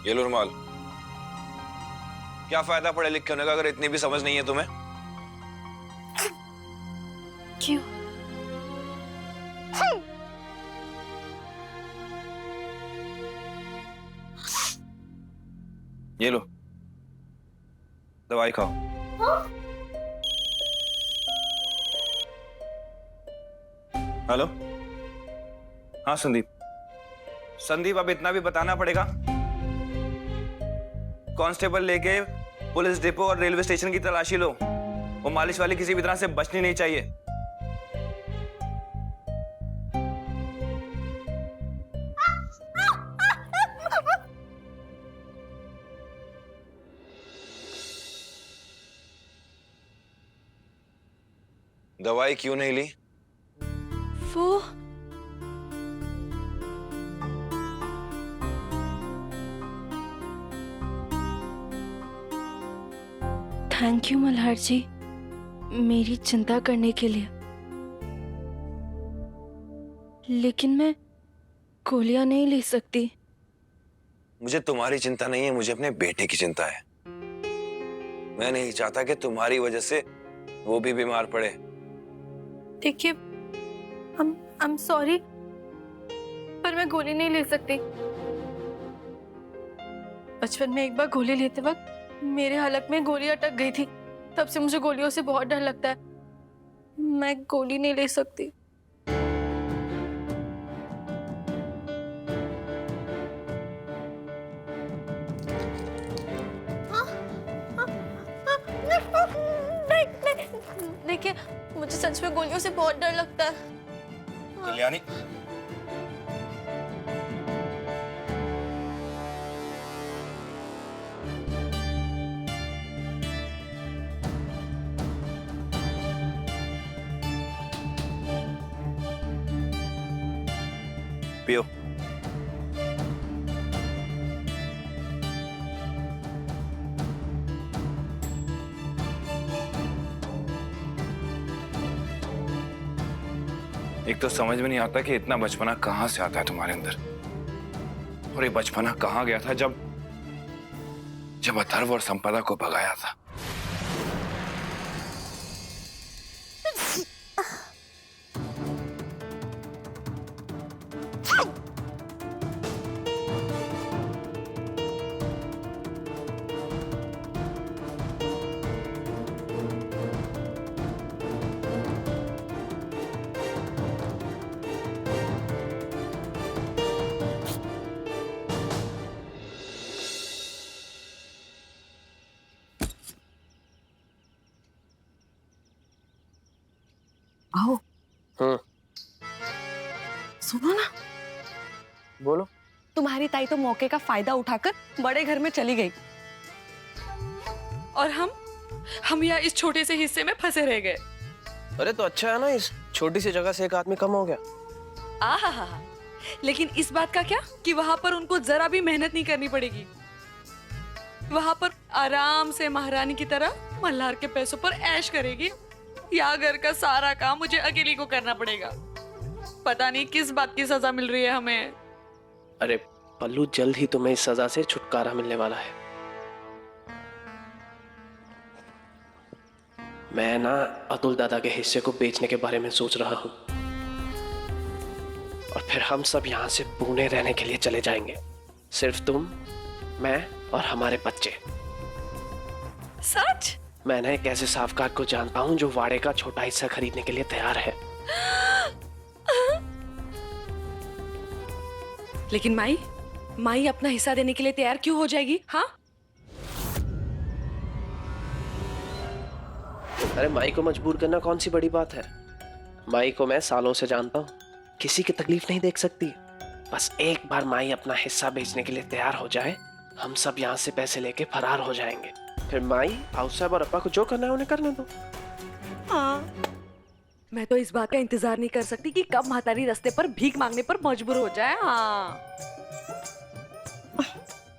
ये लो रुमाल। क्या फायदा पढ़े लिखे होने का अगर इतनी भी समझ नहीं है तुम्हें? क्यों? ये लो, दवाई खाओ। हेलो, हाँ संदीप। संदीप, अब इतना भी बताना पड़ेगा? कांस्टेबल लेके पुलिस डिपो और रेलवे स्टेशन की तलाशी लो। वो मालिश वाली किसी भी तरह से बचनी नहीं चाहिए। दवाई क्यों नहीं ली? वो थैंक यू मल्हार जी, मेरी चिंता करने के लिए। लेकिन मैं गोलियां नहीं ले सकती। मुझे तुम्हारी चिंता नहीं है, मुझे अपने बेटे की चिंता है। मैं नहीं चाहता कि तुम्हारी वजह से वो भी बीमार पड़े। देखिए, I'm sorry, पर मैं गोली नहीं ले सकती। बचपन में एक बार गोली लेते वक्त मेरे हलक में गोली अटक गई थी। तब से मुझे गोलियों से बहुत डर लगता है। मैं गोली नहीं ले सकती। देखिए, मुझे सच में गोलियों से बहुत डर लगता है। कल्याणी, पियो। एक तो समझ में नहीं आता कि इतना बचपना कहां से आता है तुम्हारे अंदर, और ये बचपना कहां गया था जब अथर्व और संपदा को भगाया था। आओ। हाँ, सुनो ना, बोलो। तुम्हारी ताई तो मौके का फायदा उठाकर बड़े घर में चली गई और हम यहाँ इस छोटे से हिस्से में फंसे रह गए। अरे तो अच्छा है ना, इस छोटी सी जगह से एक आदमी कम हो गया। आहा, लेकिन इस बात का क्या कि वहां पर उनको जरा भी मेहनत नहीं करनी पड़ेगी। वहां पर आराम से महारानी की तरह मल्हार के पैसों पर ऐश करेगी। या घर का सारा काम मुझे अकेली को करना पड़ेगा। पता नहीं किस बात की सजा मिल रही है हमें। अरे पल्लू, जल्द ही तुम्हें इस सजा से छुटकारा मिलने वाला है। मैं ना अतुल दादा के हिस्से को बेचने के बारे में सोच रहा हूँ, और फिर हम सब यहाँ से पुणे रहने के लिए चले जाएंगे। सिर्फ तुम, मैं और हमारे बच्चे। सच? मैं ना एक ऐसे साहूकार को जानता हूँ जो वाड़े का छोटा हिस्सा खरीदने के लिए तैयार है। लेकिन माई अपना हिस्सा देने के लिए तैयार क्यों हो जाएगी? हाँ, अरे माई को मजबूर करना कौन सी बड़ी बात है। माई को मैं सालों से जानता हूँ, किसी की तकलीफ नहीं देख सकती। बस एक बार माई अपना हिस्सा बेचने के लिए तैयार हो जाए, हम सब यहाँ से पैसे लेके फरार हो जाएंगे। फिर माई, हाउस साहब और अपा को जो करना है उन्हें करने दो। हाँ। मैं तो इस बात का इंतजार नहीं कर सकती कि कब महतारी रास्ते पर भीख मांगने पर मजबूर हो जाए। हाँ,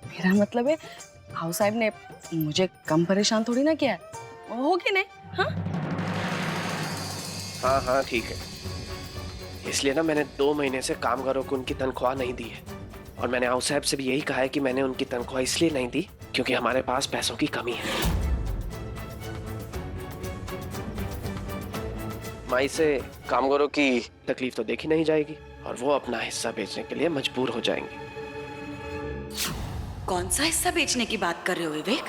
मेरा मतलब है हाउस साहब ने मुझे कम परेशान थोड़ी ना किया है। हो कि नहीं? हाँ हाँ हाँ ठीक है। इसलिए ना मैंने 2 महीने से कामगारों को उनकी तनख्वाह नहीं दी है, और मैंने आओ साहब से भी यही कहा है कि मैंने उनकी तनख्वाह इसलिए नहीं दी क्योंकि हमारे पास पैसों की कमी है। माई से कामगारों की तकलीफ तो देखी नहीं जाएगी और वो अपना हिस्सा बेचने के लिए मजबूर हो जाएंगे। कौन सा हिस्सा बेचने की बात कर रहे हो विवेक?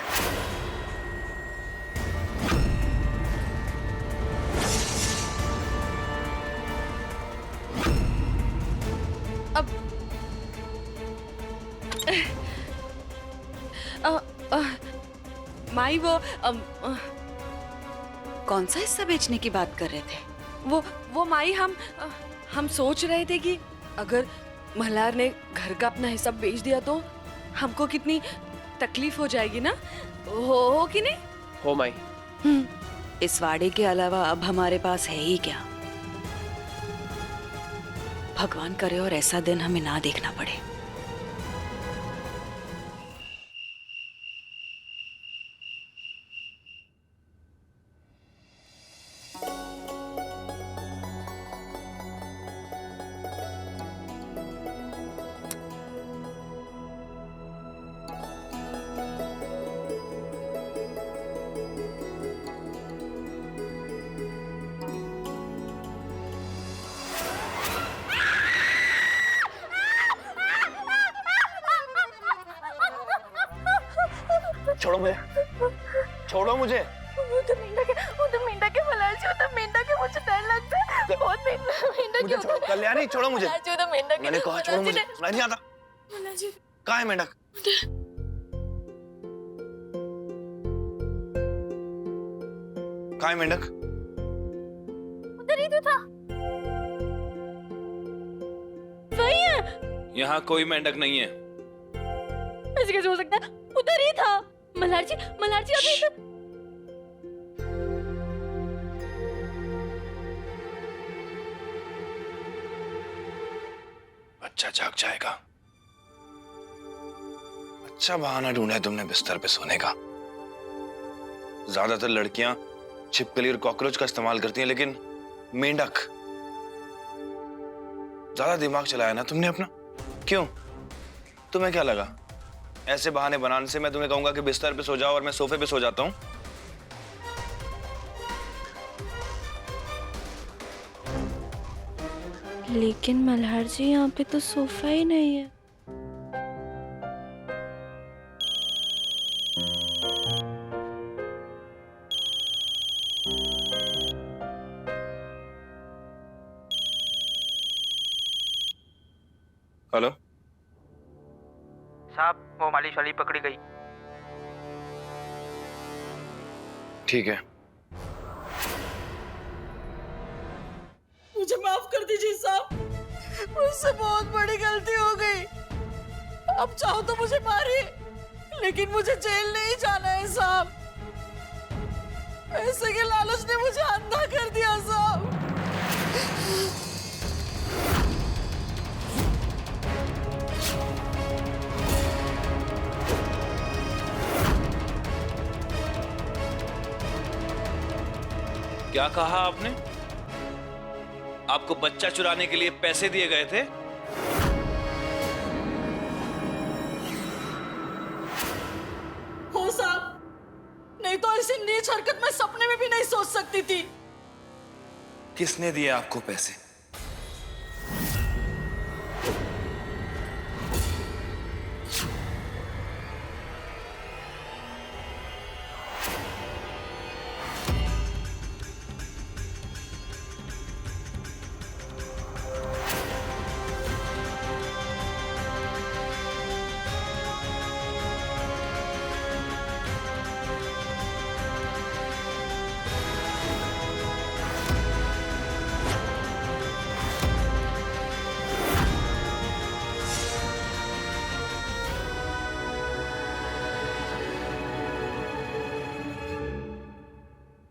अब माई वो कौन सा हिस्सा बेचने की बात कर रहे थे? वो माई हम सोच रहे थे कि अगर मल्हार ने घर का अपना हिस्सा बेच दिया तो हमको कितनी तकलीफ हो जाएगी ना, हो कि नहीं? हो माई। इस वाड़े के अलावा अब हमारे पास है ही क्या? भगवान करे और ऐसा दिन हमें ना देखना पड़े। छोड़ो मुझे, छोड़ो मुझे। वो तो मेंढक के मल्हार जी, वो तो मेंढक के, मुझे डर लगता है बहुत। मेंढक मुझे छोड़ो कल्याणी, छोड़ो मुझे। मैंने कहा छोड़ो मुझे, सुनाई नहीं आता। कहाँ है मेंढक? कहाँ है मेंढक? उधर ही तो था। वही है। यहाँ कोई मेंढक नहीं है। ऐसे कैसे हो सकता है? उधर ही था। मल्हार जी अभी तो... बच्चा जाग जाएगा। अच्छा बहाना ढूंढा है तुमने बिस्तर पे सोने का। ज्यादातर लड़कियां छिपकली और कॉकरोच का इस्तेमाल करती हैं, लेकिन मेंढक, ज्यादा दिमाग चलाया ना तुमने अपना। क्यों? तुम्हें क्या लगा ऐसे बहाने बनाने से मैं तुम्हें कहूंगा कि बिस्तर पे सो जाओ और मैं सोफे पे सो जाता हूं? लेकिन मल्हार जी यहाँ पे तो सोफा ही नहीं है। हेलो साहब, वो मालिश वाली पकड़ी गई। ठीक है। मुझे माफ कर दीजिए साहब, मुझसे बहुत बड़ी गलती हो गई। अब चाहो तो मुझे मारिए, लेकिन मुझे जेल नहीं जाना है साहब। पैसे के लालच ने मुझे अंधा कर दिया साहब। क्या कहा आपने? आपको बच्चा चुराने के लिए पैसे दिए गए थे? हो साहब, नहीं तो ऐसी नीच हरकत मैं सपने में भी नहीं सोच सकती थी। किसने दिए आपको पैसे?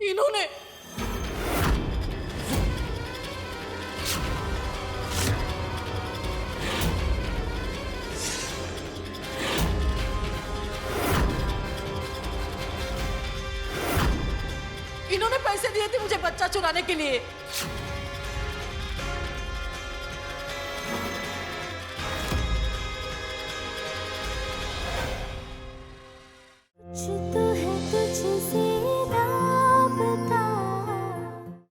इन्होंने। इन्होंने पैसे दिए थे मुझे बच्चा चुराने के लिए।